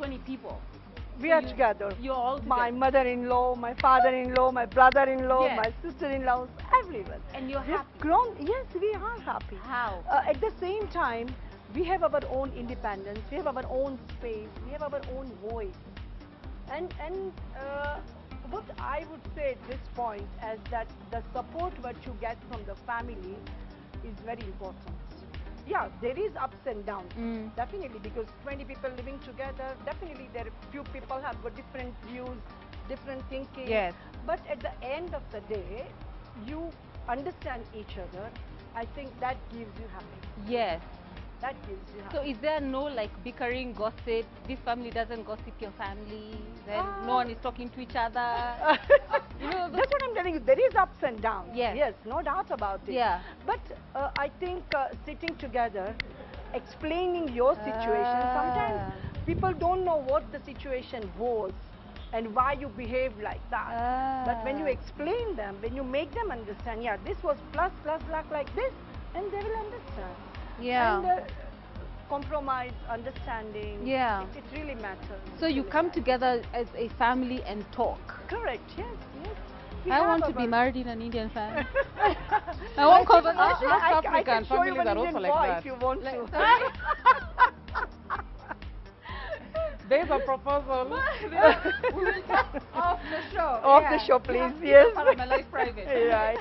20 people. We are together. You're all My together. mother-in-law, my father-in-law, my brother-in-law, Yes. my sister-in-laws, everyone. And you're We've happy. grown. Yes, we are happy. How? At the same time, we have our own independence. We have our own space. We have our own voice. And what I would say at this point is that the support what you get from the family is very important. Yeah, there is ups and downs, definitely, because 20 people living together, definitely there are few people have got different views, different thinking. Yes. But at the end of the day, you understand each other. I think that gives you happiness. Yes. That gives you So happiness. is there no like bickering, gossip? This family doesn't gossip your family. Then no one is talking to each other. You know, That's what I'm telling you. There is ups and downs. Yes. Yes, no doubt about it. Yeah. But I think sitting together, explaining your situation, sometimes people don't know what the situation was and why you behave like that. But when you explain them, when you make them understand, yeah, this was plus, black like this, and they will understand. Yeah. And compromise, understanding. Yeah. It really matters. So you Really come matters. together as a family and talk. Correct. Yes. Yes. We I have want to be our- married in an Indian family. I want conversation. North I African can show you families an are also Indian like boy that. if you want to. There's a proposal. We will talk off the show. Off the show, please. Yes. Part of my life private. Right.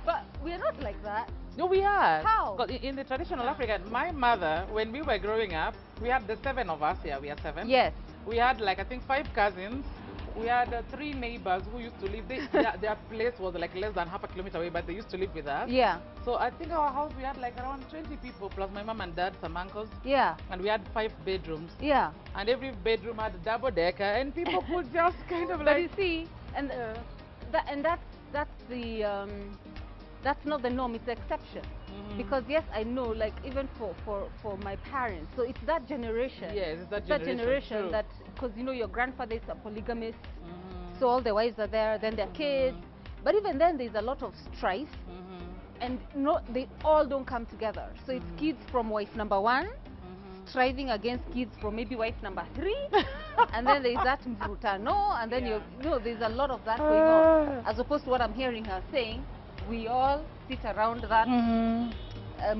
But we're not like that. No, we are. How? 'Cause in the traditional African, my mother, when we were growing up, we had the 7 of us. Yeah, we are 7. Yes. We had like, I think, 5 cousins. We had 3 neighbors who used to live. Their place was like less than half a kilometer away, but they used to live with us. Yeah. So I think our house, we had like around 20 people, plus my mom and dad, some uncles. Yeah. And we had 5 bedrooms. Yeah. And every bedroom had a double decker, and people could just kind of But you like... see, and that's the that's not the norm. It's the exception. Because yes, I know, like even for my parents, so it's that generation. Yes, it's that That generation, generation true. that, because you know your grandfather is a polygamist, so all the wives are there, then their kids. But even then, there's a lot of strife, and no, they all don't come together. So it's kids from wife number 1 striving against kids from maybe wife number 3, and then there's that mvurutano, and then there's a lot of that going on, as opposed to what I'm hearing her saying. We all sit around that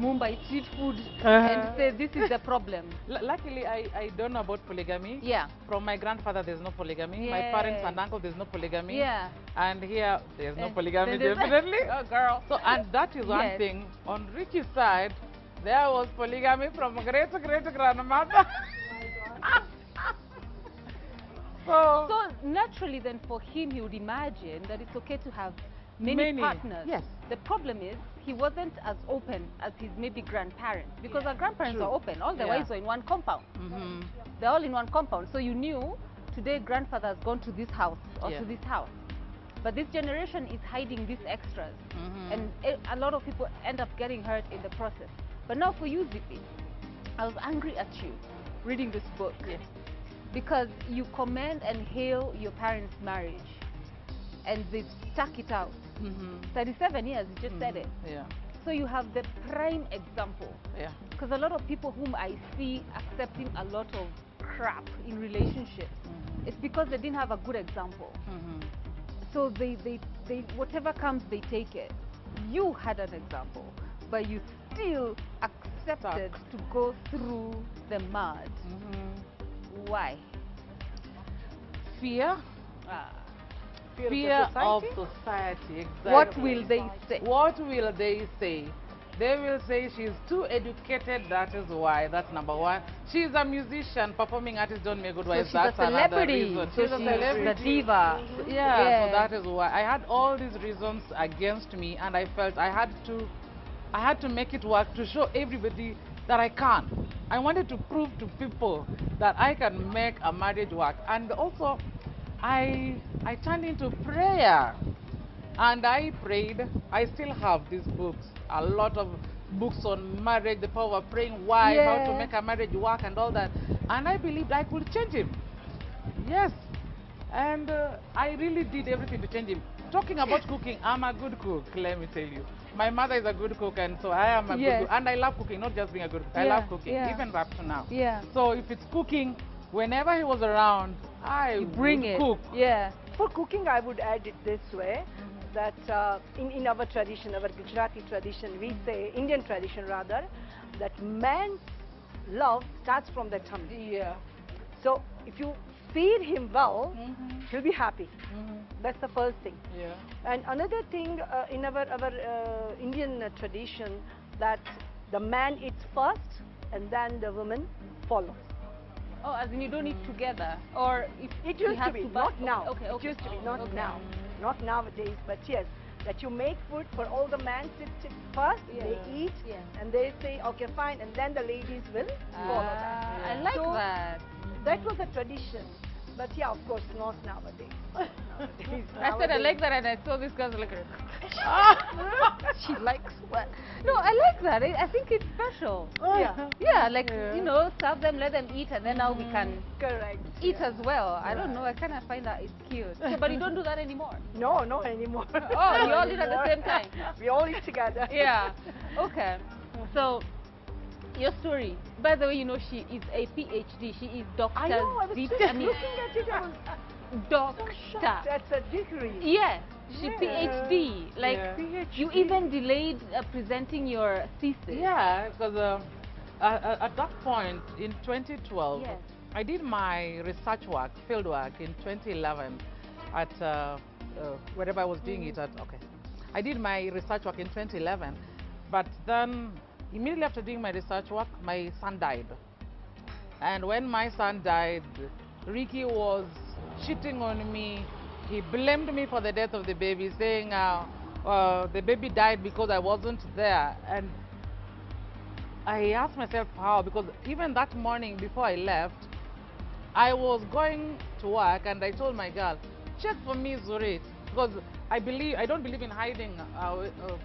Mumbai street food and say this is the problem. Luckily, I don't know about polygamy. Yeah. From my grandfather, there's no polygamy. My Yes. parents and uncle, there's no polygamy. Yeah. And here, there's no polygamy, There's- definitely. Oh, girl. So, and that is one Yes. thing. On Richie's side, there was polygamy from great grandmother. So naturally, then for him, he would imagine that it's okay to have many partners. Yes. The problem is he wasn't as open as his maybe grandparents, because our grandparents True. are open. All the Yeah. wives are in one compound. They're all in one compound. So you knew today grandfather has gone to this house or Yeah. to this house. But this generation is hiding these extras. And a lot of people end up getting hurt in the process. But now for you, Zippy, I was angry at you reading this book. Yes. Because you commend and hail your parents' marriage. And they've stuck it out. 37 years, you just said it. Yeah. So you have the prime example. Yeah. Because a lot of people whom I see accepting a lot of crap in relationships, it's because they didn't have a good example. So they whatever comes, they take it. You had an example, but you still accepted to go through the mud. Why? Fear. Fear of society, exactly. What will they say? What will they say? They will say she's too educated, that is why. That's number 1. She's a musician, performing artist, don't make good wives. So she's That's a celebrity. another reason. So She's a she's celebrity. the diva. Yeah, so that is why. I had all these reasons against me, and I felt I had to make it work to show everybody that I can. I wanted to prove to people that I can make a marriage work. And also, I turned into prayer, and I prayed. I still have these books, a lot of books on marriage, the power of praying, why, how to make a marriage work and all that. And I believed I could change him. Yes. And I really did everything to change him. Talking about cooking, I'm a good cook, let me tell you. my mother is a good cook, and so I am a good cook. And I love cooking, not just being a good cook. I love cooking, even up to now. Yeah. So if it's cooking, whenever he was around, I bring it. cook. Yeah. For cooking, I would add it this way, that in our tradition, our Gujarati tradition, we say, Indian tradition rather, that man's love starts from the tummy. Yeah. So if you feed him well, he'll be happy. That's the first thing. Yeah. And another thing in our Indian tradition, that the man eats first and then the woman follows. Oh, as in you don't eat together, or if It used to has be, to not now. Okay, It used to be, not okay. now. Not nowadays, but yes, that you make food for all the men sit first, they eat, and they say, okay, fine, and then the ladies will follow that. I like So, that. That was a tradition, but yeah, of course, not nowadays. I said I like that, and I saw this girl like, she likes what? No, I like that. I think it's special. Yeah. Yeah, like you know, serve them, let them eat, and then now we can Correct. eat as well. I don't know. I kind of find that it's cute. So, but you don't do that anymore. No, no anymore. Oh, you all eat at the same time. We all eat together. Yeah. Okay. So, your story. By the way, you know she is a PhD. She is Dr. I know, I was Zippy. just looking at it, I was Doctor. That's a degree. Yes, she Yeah. PhD. Like Yeah. you even delayed presenting your thesis. Yeah, because at that point in 2012, Yes. I did my research work, field work in 2011 at wherever I was doing it at. Okay, I did my research work in 2011, but then immediately after doing my research work, my son died. And when my son died, Ricky was cheating on me. He blamed me for the death of the baby, saying the baby died because I wasn't there. And I asked myself how, because even that morning before I left, I was going to work and I told my girl, check for me Zurit, because I don't believe in hiding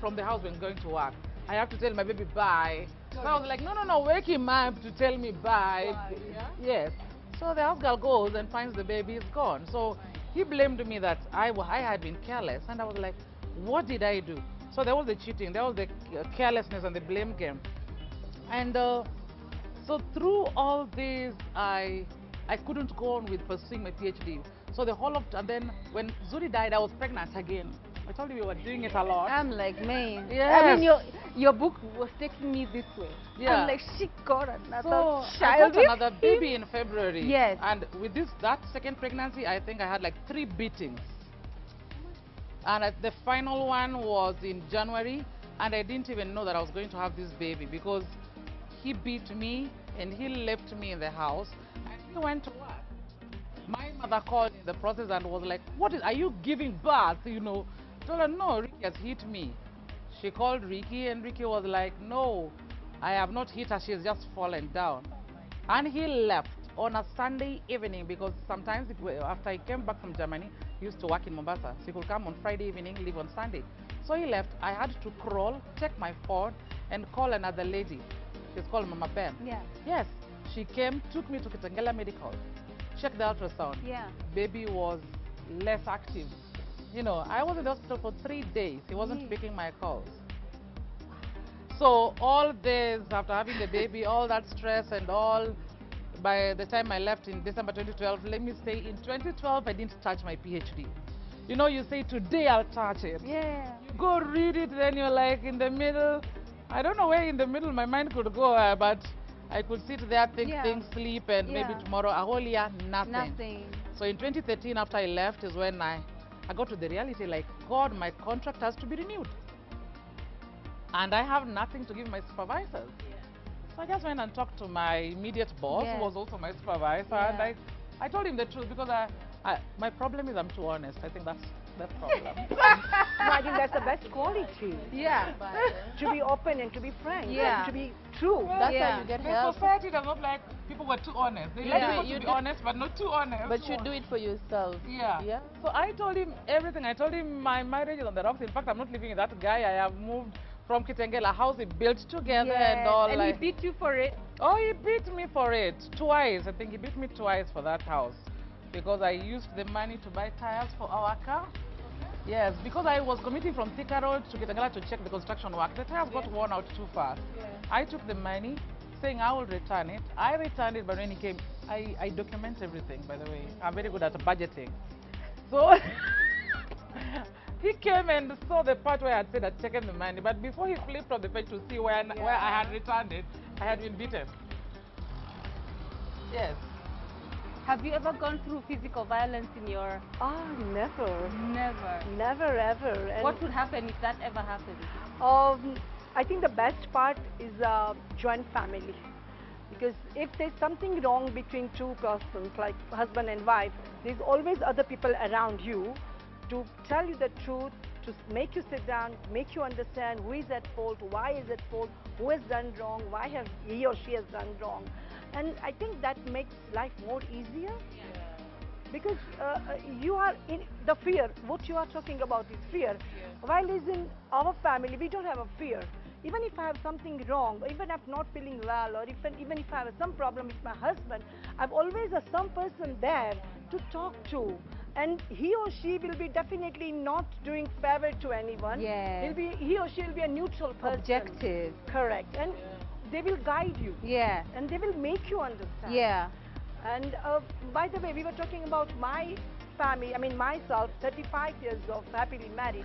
from the house when going to work. I have to tell my baby bye. So I was like, no, wake him up to tell me bye. Yeah? Yes. So the house girl goes and finds the baby is gone. So he blamed me that I had been careless, and I was like, what did I do? So there was the cheating, there was the carelessness and the blame game. And so through all this, I couldn't go on with pursuing my PhD. So the whole of, and then when Zuri died, I was pregnant again. I told you we were doing it a lot. I'm like, man. Yes. I mean, your book was taking me this way. Yeah. I'm like, she got another So I child. got another baby in February. Yes. And with that second pregnancy, I think I had like 3 beatings. And the final one was in January, and I didn't even know that I was going to have this baby because he beat me and he left me in the house and he went to work. My mother called in the process and was like, are you giving birth? You know, I told her, no, Ricky has hit me. She called Ricky and Ricky was like, no, I have not hit her, she has just fallen down. And he left on a Sunday evening because sometimes after he came back from Germany, he used to work in Mombasa. So he could come on Friday evening, leave on Sunday. So he left. I had to crawl, check my phone, and call another lady. She's called Mama Ben. Yeah. Yes. She came, took me to Kitengela Medical, checked the ultrasound. Yeah. Baby was less active. You know, I was in the hospital for 3 days. He wasn't picking my calls. So all this, after having the baby, all that stress and all, by the time I left in December 2012, let me say in 2012, I didn't touch my PhD. You know, you say, today I'll touch it. Yeah. You go read it, then you're like in the middle. I don't know where in the middle my mind could go, but I could sit there, think, sleep, and maybe tomorrow, a whole year, nothing. So in 2013, after I left, is when I got to the reality, like, God, my contract has to be renewed. And I have nothing to give my supervisors. So I just went and talked to my immediate boss, who was also my supervisor, and I told him the truth because my problem is I'm too honest. I think that's the problem. No, I think that's the best quality. Yeah. To be open and to be frank. Yeah. And to be true. Well, That's yeah. how you get The help. society does not like people who are too honest. They like people to be honest, but not too honest. But you do it for yourself. Yeah. Yeah. So I told him everything. I told him my marriage is on the rocks. In fact, I'm not living with that guy. I have moved from Kitengela, a house we built together and all. And like, he beat you for it. Oh, he beat me for it twice. I think he beat me twice for that house because I used the money to buy tires for our car. Yes, because I was commuting from Thika Road to Kitangala to check the construction work. The tires got worn out too fast. I took the money, saying I will return it. I returned it, but when he came, I document everything, by the way. I'm very good at budgeting. So he came and saw the part where I had said I'd taken the money, but before he flipped on the page to see where I had returned it, I had been beaten. Yes. Have you ever gone through physical violence in your... Never. Never. Never ever. And What would happen if that ever happened? I think the best part is a joint family. Because if there's something wrong between two persons, like husband and wife, there's always other people around you to tell you the truth, to make you sit down, make you understand who is at fault, why is at fault, who has done wrong, why have he or she has done wrong. And I think that makes life more easier. Because you are in the fear, what you are talking about is fear. While is in our family, we don't have a fear. Even if I have something wrong, even if I'm not feeling well, or even if I have some problem with my husband, I've always some person there to talk to. And he or she will be definitely not doing favor to anyone. Yeah. He or she will be a neutral person. Objective. Correct. And they will guide you. Yeah. And they will make you understand. Yeah. And by the way, we were talking about my family, I mean myself, 35 years of happily married.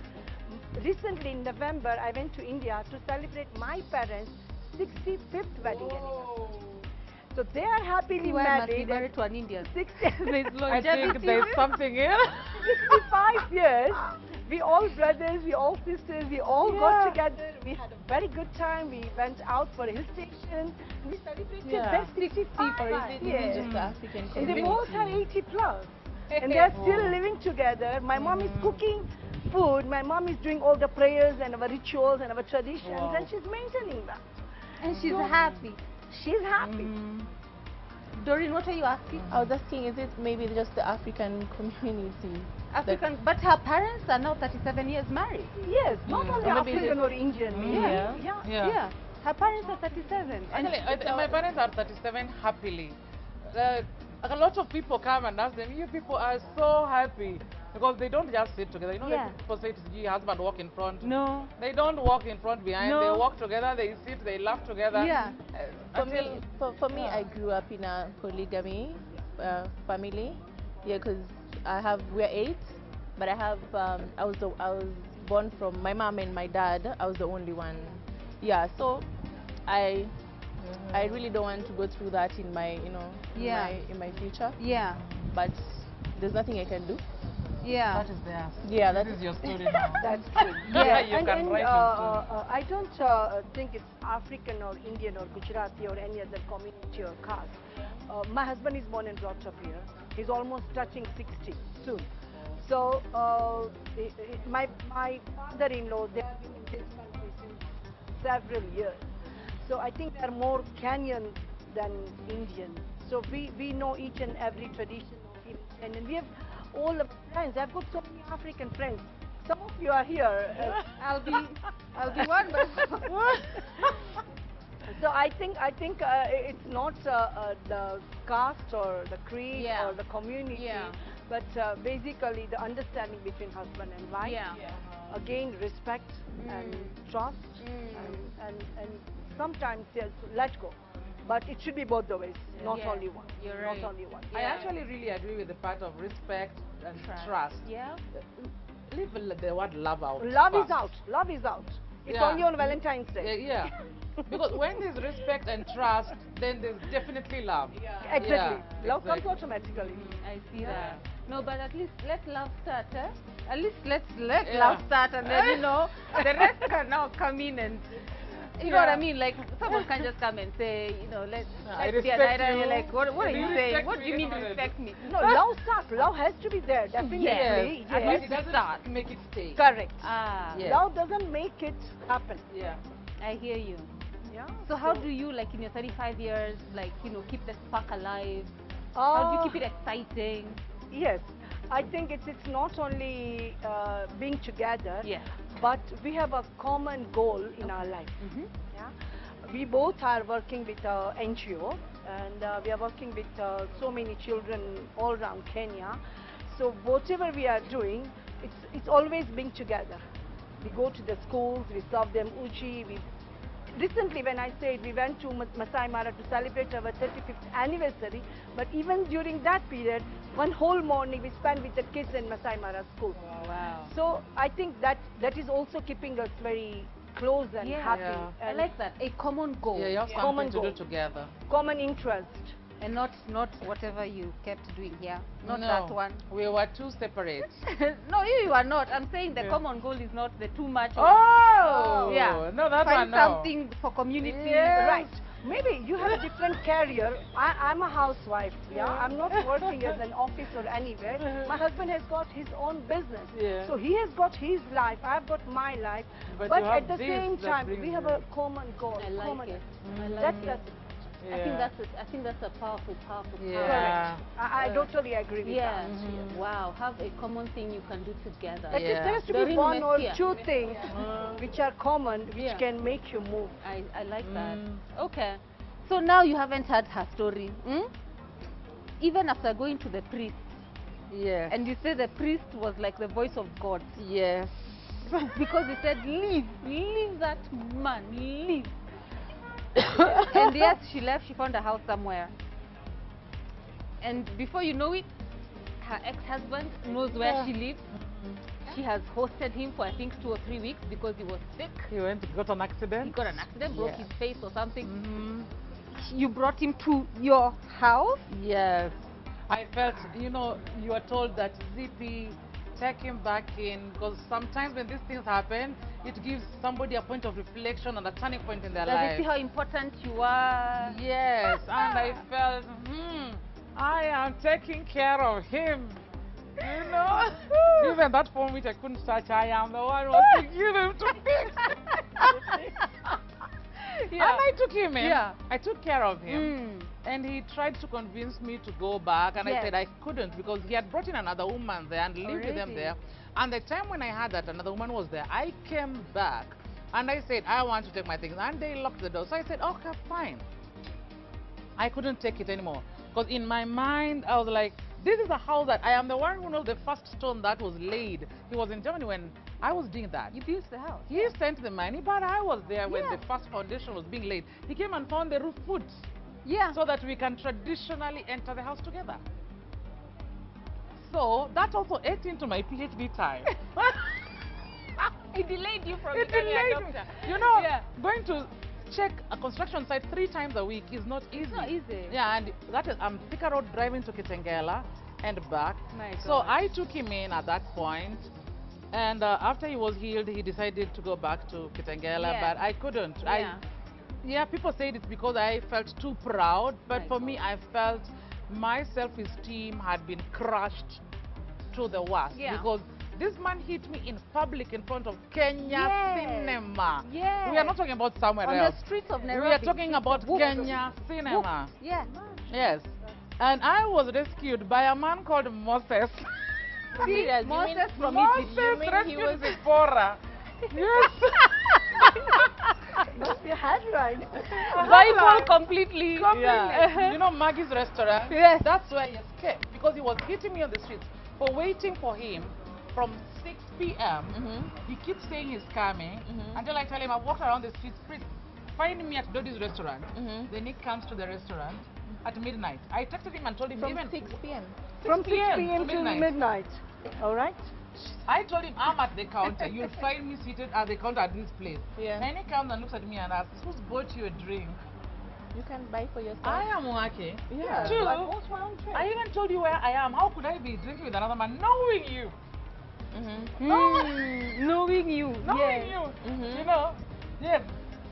Recently in November, I went to India to celebrate my parents' 65th wedding anniversary. So they are happily Why must be married. married to an Indian? There's I think there's something here. 65 years. We all brothers, we all sisters, we all got together. We had a very good time. We went out for a hill station. We celebrated their 65 Or is it even just the African And community? they both have 80 plus. And they're still living together. My mom is cooking food. My mom is doing all the prayers and our rituals and our traditions. And she's maintaining that. And she's happy. She's happy. Doreen, what are you asking? I was asking, is it maybe just the African community? African, but her parents are now 37 years married. Yes, not only Or maybe African or Indian. Yeah. Her parents are 37. And Actually, my parents are 37 happily. A lot of people come and ask them, you people are so happy. Because they don't just sit together. You know, like people say, gee, husband walk in front. No. They don't walk in front, behind. No. They walk together, they sit, they laugh together. Yeah. For me, I grew up in a polygamy family. Yeah, because we're 8, but I was born from my mom and my dad. I was the only one. Yeah, so I really don't want to go through that in my, in my future. Yeah. But there's nothing I can do. Yeah. That is theirs. Yeah, This is your story now. That's true. Yeah, you and, can and, write it I don't think it's African or Indian or Gujarati or any other community or caste. My husband is born and brought up here. He's almost touching 60 soon. So my father-in-law, they have been in this country since several years. So I think they're more Kenyan than Indian. So we know each and every tradition of each, and we have all the friends. I've got so many African friends. Some of you are here. I'll be one, but So I think it's not the caste or the creed or the community, but basically the understanding between husband and wife. Again, respect and trust, and sometimes yes, let go. But it should be both the ways, not only one. You're right. Not only one. I actually really agree with the part of respect and trust. Yeah. Leave the word love out. Love is first. out. Love is out. It's Yeah. only on Valentine's Day. Yeah. Because when there's respect and trust, then there's definitely love. Exactly. Yeah, Love comes exactly. automatically. I see that. No, but at least let love start, eh? At least let Yeah. love start, and then the rest can now come in and you know what I mean? Like someone can just come and say, let's I be an respect idol. And you. you're like, what are Do you you saying? respect What do you me? mean respect me? No, love starts. Love has to be there, definitely. Yes. At Yes. least it doesn't make it stay. Correct. Ah, Yeah. Love doesn't make it happen. Yeah. I hear you. Yeah. So how do you, like in your 35 years, like, keep the spark alive? How do you keep it exciting? Yes. I think it's not only being together, Yeah. but we have a common goal in our life. Yeah? We both are working with NGO, and we are working with so many children all around Kenya. So whatever we are doing, it's always being together. We go to the schools, we serve them uchi. Recently, when I said we went to Masai Mara to celebrate our 35th anniversary, but even during that period, one whole morning we spent with the kids in Masai Mara school. Wow. So I think that is also keeping us very close and happy. Yeah. I And like that. A common goal. Yeah, you have Common something to goal. do together. common interest. And not whatever you kept doing here. Not No, that one. we were too separate. No, you are not. I'm saying the Yeah. common goal is not the too much. one. Oh! Yeah. No, that Find one, no. something for community. Yes. Right. Maybe you have a different career. I'm a housewife. Yeah, I'm not working as an office or anywhere. My husband has got his own business. Yeah. So he has got his life. I've got my life. But But you at have the this same that time, brings we have you. a common goal. I like common it. I like That's it. that's I think that's a powerful Yeah. correct. I totally agree with Yeah. that. Wow. Have a common thing you can do together. At least Yeah. there has to They're be in one or Messia. two things which are common, which Yeah. can make you move. I like that. Mm. Okay. So now you haven't heard her story. Even after going to the priest, Yes. and you say the priest was like the voice of God. yes. Because he said, leave that man, leave. And yes, she left, she found a house somewhere. And before you know it, her ex-husband knows where she lives. She has hosted him for I think 2 or 3 weeks because he was sick. He got an He accident. got an accident, broke Yes. his face or something. Mhm. You brought him to your house. Yes. I felt, you know, you are told that Zippy, take him back in, because sometimes when these things happen, it gives somebody a point of reflection and a turning point in their Does he life. see how important you are? Yes, and I felt, I am taking care of him. You know, even that phone which I couldn't touch, I am the one who was to give him to fix. Yeah. And I took him in. Yeah. I took care of him. And he tried to convince me to go back, and I Yes. said I couldn't because he had brought in another woman there and lived with them Already? there. And the time when I heard that another woman was there, I came back and I said, I want to take my things. And they locked the door. So I said, okay, fine. I couldn't take it anymore. Because in my mind, I was like, this is a house that I am the one who knows the first stone that was laid. He was in Germany when I was doing that. You built the house. He sent the money, but I was there when Yeah. the first foundation was being laid. He came and found the roof put Yeah. so that we can traditionally enter the house together. So that also ate into my PhD time. It delayed you from It becoming a delayed me. doctor. You know, Yeah. going to check a construction site 3 times a week is not easy. It's not easy. Yeah, and that is, I'm Thika Road driving to Kitengela and back. My So God. I took him in at that point, and after he was healed, he decided to go back to Kitengela, Yeah. but I couldn't. Yeah. Yeah, people said it's because I felt too proud, but My for me, I felt my self-esteem had been crushed to the worst Yeah. because this man hit me in public in front of Kenya Yes. cinema. Yes. We are not talking about somewhere On else. the streets of We Nairobi. are talking about Whoop. Kenya cinema. Whoop. Yeah. Yes. And I was rescued by a man called Moses. Serious? Moses from Moses Egypt. You mean he rescued was- Zipporah. Yes. Must be a headline. Bible completely. Completely. Yeah. You know Maggie's restaurant? Yes. That's where he escaped because he was hitting me on the streets for waiting for him from 6 p.m. He keeps saying he's coming until I tell him I've walked around the streets. Please find me at Dodi's restaurant. Then he comes to the restaurant at midnight. I texted him and told him From even 6 p.m. From 6 p.m. p.m. to to midnight. midnight. All right? I told him I'm at the counter. You'll find me seated at the counter at this place. Yeah. And he comes and looks at me and asks, who's bought you a drink? You can buy for yourself. I am working. Yeah. True. I post my own trade. I even told you where I am. How could I be drinking with another man knowing you? Knowing you. Knowing you. You know? Yes.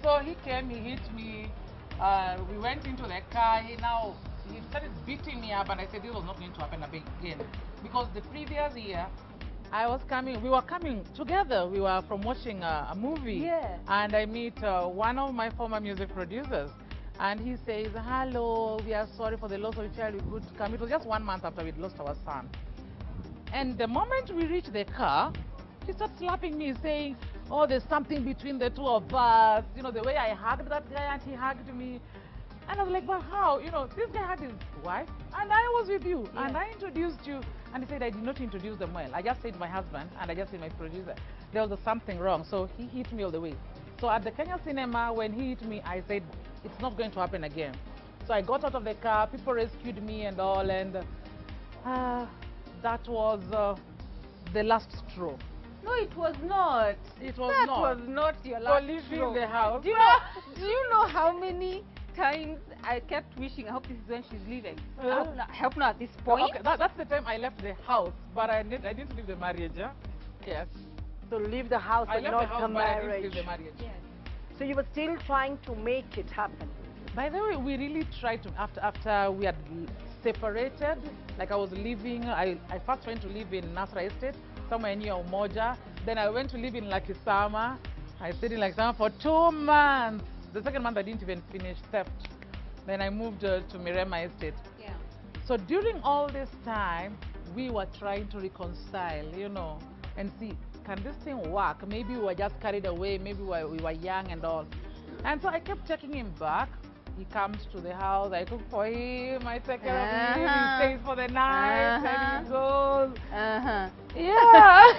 So he came, he hit me. We went into the car. He started beating me up, and I said this was not going to happen again. Because the previous year, we were coming together. We were from watching a movie. Yeah. And I meet one of my former music producers. And he says, hello, we are sorry for the loss of a child. We could come. It was just 1 month after we'd lost our son. And the moment we reached the car, he starts slapping me, saying, oh, there's something between the two of us. You know, the way I hugged that guy and he hugged me. And I was like, but how? You know, this guy had his wife, and I was with you, Yeah. and I introduced you. And he said, I did not introduce them well. I just said my husband, and I just said my producer. There was something wrong, so he hit me all the way. So at the Kenya cinema, when he hit me, I said, it's not going to happen again. So I got out of the car, people rescued me and all, and that was the last straw. No, it was not. It was that not. was not your For last leaving straw. the house. Do you know how many times I kept wishing, I hope this is when she's leaving. I hope not at this point. Okay, that's the time I left the house, but I didn't leave the marriage. Yeah? Yes. So leave the house I but left not the house, the but I didn't marriage. leave the marriage. Yes. So you were still trying to make it happen. By the way, we really tried to, after we had separated, like I was living, I first went to live in Nasra Estate, somewhere near Umoja. Then I went to live in Lakisama. I stayed in Lakisama for 2 months. The second month I didn't even finish theft. Then I moved to Mirema Estate. Yeah. So during all this time, we were trying to reconcile, you know, and see, can this thing work? Maybe we were just carried away, maybe we were young and all. And so I kept taking him back. He comes to the house, I cook for him, I take care of him, he stays for the night, and he goes. Yeah.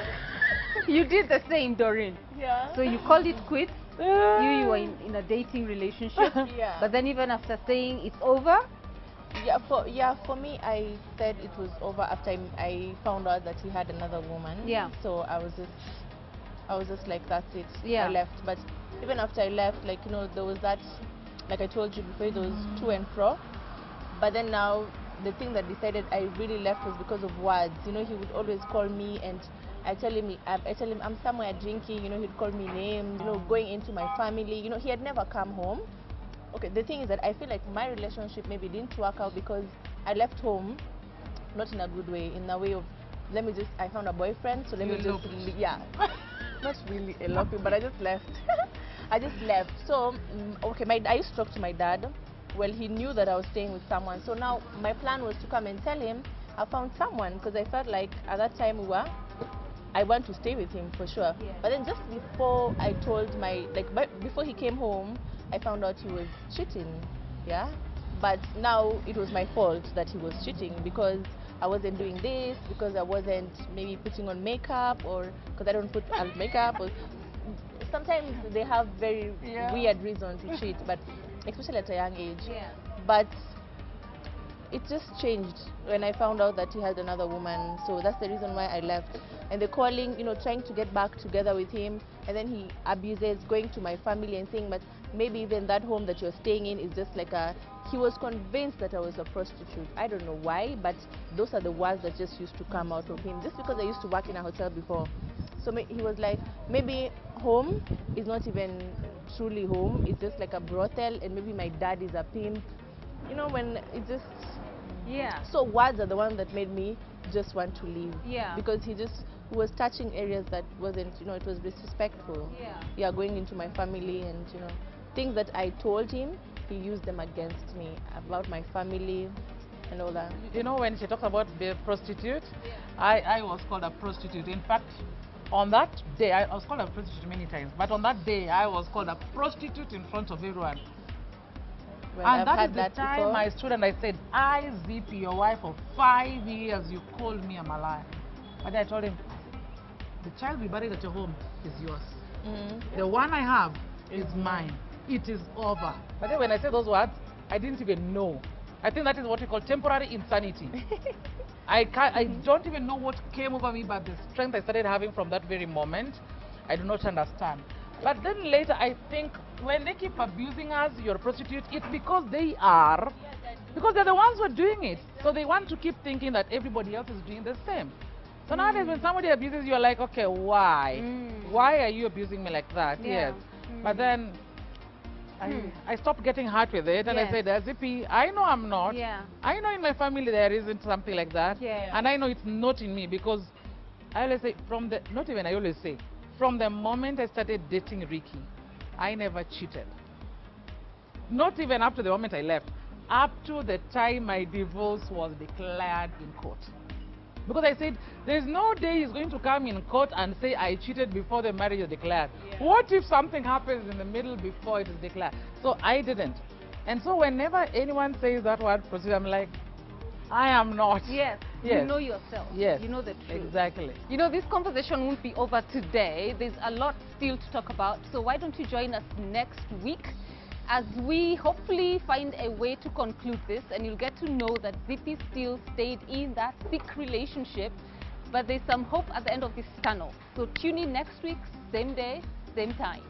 You did the same, Doreen. Yeah. So you called it quits. You were in a dating relationship. Yeah. But then even after saying it's over, For me, I said it was over after I found out that he had another woman. Yeah. So I was just like, that's it. Yeah. I left. But even after I left, like, you know, there was that, like I told you before, there was to and fro. But then now, the thing that decided I really left was because of words. You know, he would always call me, and I tell him I'm somewhere drinking. You know, he'd call me names. You know, going into my family. You know, he had never come home. Okay, the thing is that I feel like my relationship maybe didn't work out because I left home, not in a good way, in a way of, I found a boyfriend, so let me just, yeah, not really eloping, but I just left. I just left. So, okay, I used to talk to my dad. Well, he knew that I was staying with someone. So now my plan was to come and tell him I found someone, because I felt like at that time I want to stay with him for sure. Yeah. But then just before I told before he came home, I found out he was cheating, yeah? But now it was my fault that he was cheating because I wasn't doing this, because I wasn't maybe putting on makeup, or because I don't put on makeup. Or sometimes they have very weird reasons to cheat, but especially at a young age. yeah. But it just changed when I found out that he had another woman. So that's the reason why I left. And the calling, you know, trying to get back together with him, and then he abuses, going to my family and saying, but maybe even that home that you're staying in is just like he was convinced that I was a prostitute. I don't know why, but those are the words that just used to come out of him, just because I used to work in a hotel before. So he was like, maybe home is not even truly home, it's just like a brothel, and maybe my dad is a pimp. You know, when it just... Yeah. So words are the one that made me just want to leave. Yeah. Because he was touching areas that wasn't, you know, it was disrespectful. Yeah. Yeah, going into my family, and, you know, things that I told him, he used them against me, about my family and all that. You know, when she talks about the prostitute, I was called a prostitute. In fact, on that day, I was called a prostitute many times, but on that day, I was called a prostitute in front of everyone. Well, And I've that had is the that time before. I stood and I said, I, Zippy, your wife for 5 years, you called me a liar. But I told him, the child we buried at your home is yours. The one I have is mine. It is over. But then when I said those words, I didn't even know. I think that is what we call temporary insanity. I don't even know what came over me, but the strength I started having from that very moment, I do not understand. But then later, I think when they keep abusing us, you're a prostitute, it's because they are. Because they're the ones who are doing it. So they want to keep thinking that everybody else is doing the same. So nowadays, when somebody abuses you, you're like, okay, why? Why are you abusing me like that? Yeah. Yes. But then I stopped getting hurt with it, and I Yes. said, Zippy, I know I'm not. Yeah. I know in my family there isn't something like that. Yeah. And I know it's not in me, because I always say, from the moment I started dating Ricky, I never cheated. Not even up to the moment I left. Up to the time my divorce was declared in court. Because I said, there's no day he's going to come in court and say I cheated before the marriage is declared. Yeah. What if something happens in the middle before it is declared? So I didn't. And so whenever anyone says that word prostitute, I'm like, I am not. Yes, Yes. you know yourself. Yes. You know the truth. Exactly. You know, this conversation won't be over today. There's a lot still to talk about. So why don't you join us next week as we hopefully find a way to conclude this, and you'll get to know that Zippy still stayed in that thick relationship, but there's some hope at the end of this tunnel. So tune in next week, same day, same time.